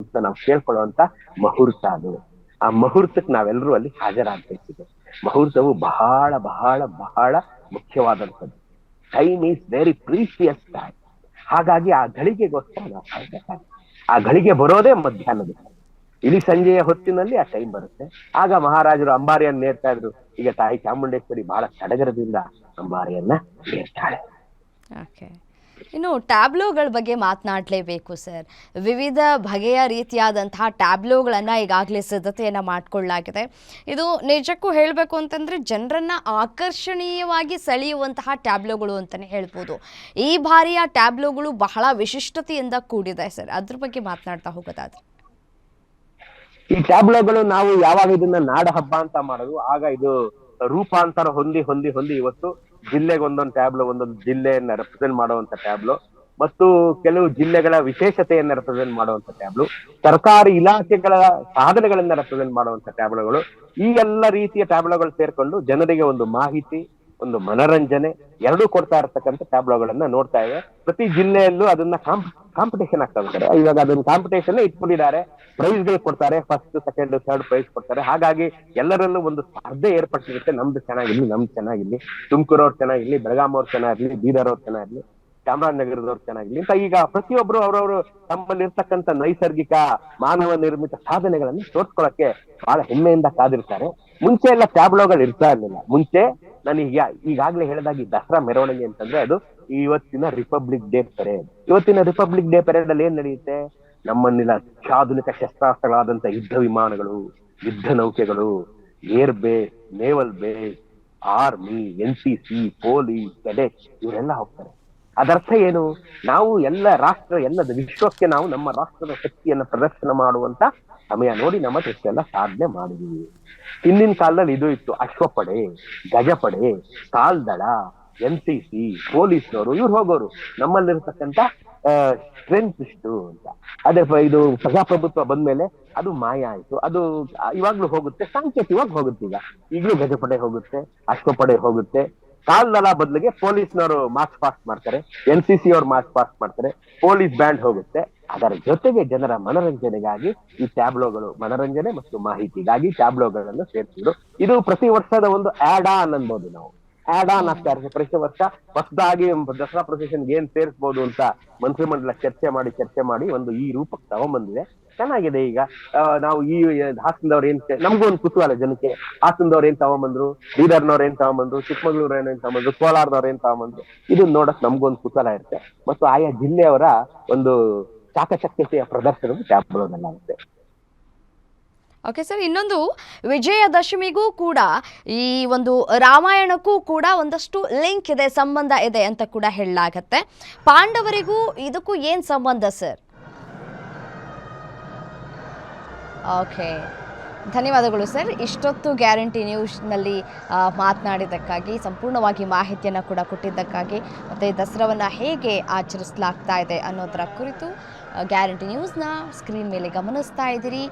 ಅಂತ ನಾವು ಕೇಳ್ಕೊಳ್ಳುವಂತ ಮುಹೂರ್ತ ಅದು. ಆ ಮುಹೂರ್ತಕ್ಕೆ ನಾವೆಲ್ಲರೂ ಅಲ್ಲಿ ಹಾಜರಾಗಬೇಕಿದೆ. ಮುಹೂರ್ತವು ಬಹಳ ಬಹಳ ಬಹಳ ಮುಖ್ಯವಾದಂಥದ್ದು. Time is very precious time. ಹಾಗಾಗಿ ಆ ಘಳಿಗೆಗೋಸ್ಕರ ನಾವು ಕಾಯ್ಬೇಕಾಗುತ್ತೆ. ಆ ಘಳಿಗೆ ಬರೋದೇ ಮಧ್ಯಾಹ್ನದ ಇಡೀ ಸಂಜೆಯ ಹೊತ್ತಿನಲ್ಲಿ ಆ ಟೈಮ್ ಬರುತ್ತೆ. ಆಗ ಮಹಾರಾಜರು ಅಂಬಾರಿಯನ್ನು ನೇರ್ತಾ ಇದ್ರು. ಈಗ ತಾಯಿ ಚಾಮುಂಡೇಶ್ವರಿ ಬಹಳ ಸಡಗರದಿಂದ ಅಂಬಾರಿಯನ್ನ ನೇರ್ತಾಳೆ. ಓಕೆ, ಇನ್ನು ಟ್ಯಾಬ್ಲೋಗಳ ಬಗ್ಗೆ ಮಾತನಾಡಲೇಬೇಕು ಸರ್. ವಿವಿಧ ಬಗೆಯ ರೀತಿಯಾದಂತಹ ಟ್ಯಾಬ್ಲೋಗಳನ್ನು ಈಗಾಗಲೇ ಸಿದ್ಧತೆಯನ್ನು ಮಾಡಿಕೊಳ್ಳಲಾಗಿದೆ. ಇದು ನಿಜಕ್ಕೂ ಹೇಳಬೇಕು ಅಂತಂದರೆ ಜನರನ್ನು ಆಕರ್ಷಣೀಯವಾಗಿ ಸೆಳೆಯುವಂತಹ ಟ್ಯಾಬ್ಲೋಗಳು ಅಂತಲೇ ಹೇಳ್ಬೋದು. ಈ ಬಾರಿಯ ಟ್ಯಾಬ್ಲೋಗಳು ಬಹಳ ವಿಶಿಷ್ಟತೆಯಿಂದ ಕೂಡಿದೆ ಸರ್, ಅದ್ರ ಬಗ್ಗೆ ಮಾತನಾಡ್ತಾ ಹೋಗೋದಾದ್ರೆ. ಈ ಟ್ಯಾಬ್ಲೋಗಳು ನಾವು ಯಾವಾಗ ಇದನ್ನ ನಾಡ ಹಬ್ಬ ಅಂತ ಮಾಡೋದು, ಆಗ ಇದು ರೂಪಾಂತರ ಹೊಂದಿ ಹೊಂದಿ ಹೊಂದಿ ಇವತ್ತು ಜಿಲ್ಲೆಗೆ ಒಂದೊಂದು ಟ್ಯಾಬ್ಲೋ, ಒಂದೊಂದು ಜಿಲ್ಲೆಯನ್ನ ರೆಪ್ರೆಸೆಂಟ್ ಮಾಡುವಂತ ಟ್ಯಾಬ್ಲೋ, ಮತ್ತು ಕೆಲವು ಜಿಲ್ಲೆಗಳ ವಿಶೇಷತೆಯನ್ನ ರೆಪ್ರೆಸೆಂಟ್ ಮಾಡುವಂತ ಟ್ಯಾಬ್ಲೋ, ಸರ್ಕಾರಿ ಇಲಾಖೆಗಳ ಸಾಧನೆಗಳನ್ನ ರೆಪ್ರೆಸೆಂಟ್ ಮಾಡುವಂತ ಟ್ಯಾಬ್ಲೋಗಳು, ಈ ಎಲ್ಲ ರೀತಿಯ ಟ್ಯಾಬ್ಲೋಗಳು ಸೇರ್ಕೊಂಡು ಜನರಿಗೆ ಒಂದು ಮಾಹಿತಿ, ಒಂದು ಮನರಂಜನೆ ಎರಡೂ ಕೊಡ್ತಾ ಇರತಕ್ಕಂಥ ಟ್ಯಾಬ್ಲೋಗಳನ್ನ ನೋಡ್ತಾ ಇವೆ. ಪ್ರತಿ ಜಿಲ್ಲೆಯಲ್ಲೂ ಅದನ್ನ ಕಾಂಪಿಟೇಷನ್ ಆಗ್ತಾ ಇರ್ತಾರೆ. ಇವಾಗ ಅದನ್ನ ಕಾಂಪಿಟೇಷನ್ ಇಟ್ಕೊಂಡಿದ್ದಾರೆ, ಪ್ರೈಸ್ಗಳು ಕೊಡ್ತಾರೆ, ಫಸ್ಟ್ ಸೆಕೆಂಡ್ ಥರ್ಡ್ ಪ್ರೈಸ್ ಕೊಡ್ತಾರೆ. ಹಾಗಾಗಿ ಎಲ್ಲರಲ್ಲೂ ಒಂದು ಸ್ಪರ್ಧೆ ಏರ್ಪಟ್ಟಿರುತ್ತೆ. ನಮ್ದು ಚೆನ್ನಾಗಿರ್ಲಿ, ನಮ್ದು ಚೆನ್ನಾಗಿರ್ಲಿ, ತುಮಕೂರು ಅವ್ರು ಚೆನ್ನಾಗಿರ್ಲಿ, ಬೆಳಗಾಂ ಅವ್ರು ಚೆನ್ನಾಗಿರ್ಲಿ, ಬೀದರ್ ಅವ್ರು ಚೆನ್ನಾಗಿರ್ಲಿ, ಚಾಮರಾಜನಗರದವ್ರು ಚೆನ್ನಾಗಿರ್ಲಿ ಅಂತ ಈಗ ಪ್ರತಿಯೊಬ್ರು ಅವರವರು ತಮ್ಮಲ್ಲಿ ಇರ್ತಕ್ಕಂಥ ನೈಸರ್ಗಿಕ ಮಾನವ ನಿರ್ಮಿತ ಸಾಧನೆಗಳನ್ನು ತೋರ್ಸ್ಕೊಳಕ್ಕೆ ಬಹಳ ಹೆಮ್ಮೆಯಿಂದ ಕಾದಿರ್ತಾರೆ. ಮುಂಚೆ ಎಲ್ಲ ಟ್ಯಾಬ್ಲೋಗಳು ಇರ್ತಾ ಇರ್ಲಿಲ್ಲ. ಮುಂಚೆ ನಾನು ಈಗಾಗ್ಲೇ ಹೇಳಿದಾಗಿ ದಸರಾ ಮೆರವಣಿಗೆ ಅಂತಂದ್ರೆ ಅದು ಇವತ್ತಿನ ರಿಪಬ್ಲಿಕ್ ಡೇ ಪೆರೇಡ್. ಇವತ್ತಿನ ರಿಪಬ್ಲಿಕ್ ಡೇ ಪೆರೇಡ್ ಅಲ್ಲಿ ಏನ್ ನಡೆಯುತ್ತೆ? ನಮ್ಮನ್ನೆಲ್ಲ ಅತ್ಯಾಧುನಿಕ ಶಸ್ತ್ರಾಸ್ತ್ರಗಳಾದಂತ ಯುದ್ಧ ವಿಮಾನಗಳು, ಯುದ್ಧ ನೌಕೆಗಳು, air base, naval base, army, NCC, police, cadet ಇವರೆಲ್ಲ ಹೋಗ್ತಾರೆ. ಅದರ್ಥ ಏನು? ನಾವು ಎಲ್ಲ ವಿಶ್ವಕ್ಕೆ ನಾವು ನಮ್ಮ ರಾಷ್ಟ್ರದ ಶಕ್ತಿಯನ್ನ ಪ್ರದರ್ಶನ ಮಾಡುವಂತ ಸಮಯ ನೋಡಿ ನಮ್ಮ ಎಲ್ಲ ಸಾಧನೆ ಮಾಡಿದೀವಿ. ಹಿಂದಿನ ಕಾಲದಲ್ಲಿ ಇದು ಇತ್ತು, ಅಶ್ವಪಡೆ, ಗಜಪಡೆ, ಕಾಲ್ದಳ, NCC, ಪೊಲೀಸ್ನವರು ಇವ್ರು ಹೋಗೋರು. ನಮ್ಮಲ್ಲಿರ್ತಕ್ಕಂಥ ಸ್ಟ್ರೆಂತ್ ಇಷ್ಟು ಅಂತ. ಅದೇ ಇದು ಪ್ರಜಾಪ್ರಭುತ್ವ ಬಂದ್ಮೇಲೆ ಅದು ಮಾಯ ಆಯ್ತು. ಅದು ಇವಾಗ್ಲೂ ಹೋಗುತ್ತೆ, ಸಾಂಕೇತಿಕವಾಗಿ ಹೋಗುತ್ತೆ. ಈಗಲೂ ಗಜಪಡೆ ಹೋಗುತ್ತೆ, ಅಶ್ವಪಡೆ ಹೋಗುತ್ತೆ. ಕಾಲ್ದಳ ಬದಲಿಗೆ ಪೊಲೀಸ್ನವರು ಮಾರ್ಚ್ ಪಾಸ್ಟ್ ಮಾಡ್ತಾರೆ, NCC ಅವ್ರು ಮಾರ್ಚ್ ಪಾಸ್ಟ್ ಮಾಡ್ತಾರೆ, ಪೊಲೀಸ್ ಬ್ಯಾಂಡ್ ಹೋಗುತ್ತೆ. ಅದರ ಜೊತೆಗೆ ಜನರ ಮನರಂಜನೆಗಾಗಿ ಈ ಟ್ಯಾಬ್ಲೋಗಳು, ಮನರಂಜನೆ ಮತ್ತು ಮಾಹಿತಿಗಾಗಿ ಟ್ಯಾಬ್ಲೋಗಳನ್ನು ಸೇರ್ತಿದ್ರು. ಇದು ಪ್ರತಿ ವರ್ಷದ ಒಂದು ಆಡ್ ಆನ್ ಅನ್ಬೋದು. ನಾವು ಆಡ್ ಆನ್ ಆಗ್ತಾ ಇರುತ್ತೆ. ಪ್ರತಿ ವರ್ಷ ಹೊಸದಾಗಿ ದಸರಾ ಪ್ರೊಸೆಷನ್ಗೆ ಏನ್ ಸೇರಿಸಬಹುದು ಅಂತ ಮಂತ್ರಿಮಂಡಲ ಚರ್ಚೆ ಮಾಡಿ ಒಂದು ಈ ರೂಪಕ್ಕೆ ತಗೊಂಡ್ಬಂದಿದೆ. ಚೆನ್ನಾಗಿದೆ. ಈಗ ನಾವು ಈ ಹಾಸನದವ್ರು ಏನ್, ನಮಗೂ ಒಂದು ಕುತೂಹಲ ಜನಕ್ಕೆ, ಹಾಸನದವ್ರು ಏನ್ ತಗೊಂಬಂದ್ರು, ಬೀದರ್ನವ್ರು ಏನ್ ತಗೊಂಬಂದ್ರು, ಚಿಕ್ಕಮಗಳೂರು ಏನ್ ತಗೊಂಬಂದ್ರು, ಕೋಲಾರದವ್ರು ಏನ್ ತಗೊಂಬಂದ್ರು, ಇದನ್ನ ನೋಡಕ್ ನಮ್ಗೊಂದು ಕುತೂಹಲ ಇರುತ್ತೆ. ಮತ್ತು ಆಯಾ ಜಿಲ್ಲೆಯವರ ಒಂದು ಚಾಕಚಕ್ಯತೆಯ ಪ್ರದರ್ಶನವು ಟ್ಯಾಬ್ಲೋದಲ್ಲಾಗುತ್ತೆ. ಓಕೆ ಸರ್, ಇನ್ನೊಂದು ವಿಜಯದಶಮಿಗೂ ಕೂಡ ಈ ಒಂದು ರಾಮಾಯಣಕ್ಕೂ ಕೂಡ ಒಂದಷ್ಟು ಲಿಂಕ್ ಇದೆ, ಸಂಬಂಧ ಇದೆ ಅಂತ ಕೂಡ ಹೇಳಲಾಗತ್ತೆ. ಪಾಂಡವರಿಗೂ ಇದಕ್ಕೂ ಏನು ಸಂಬಂಧ ಸರ್? ಓಕೆ, ಧನ್ಯವಾದಗಳು ಸರ್. ಇಷ್ಟೊತ್ತು ಗ್ಯಾರಂಟಿ ನ್ಯೂಸ್ನಲ್ಲಿ ಮಾತನಾಡಿದ್ದಕ್ಕಾಗಿ, ಸಂಪೂರ್ಣವಾಗಿ ಮಾಹಿತಿಯನ್ನು ಕೂಡ ಕೊಟ್ಟಿದ್ದಕ್ಕಾಗಿ, ಮತ್ತು ದಸರಾವನ್ನು ಹೇಗೆ ಆಚರಿಸಲಾಗ್ತಾ ಇದೆ ಅನ್ನೋದರ ಕುರಿತು ಗ್ಯಾರಂಟಿ ನ್ಯೂಸ್ನ ಸ್ಕ್ರೀನ್ ಮೇಲೆ ಗಮನಿಸ್ತಾ ಇದ್ದೀರಿ.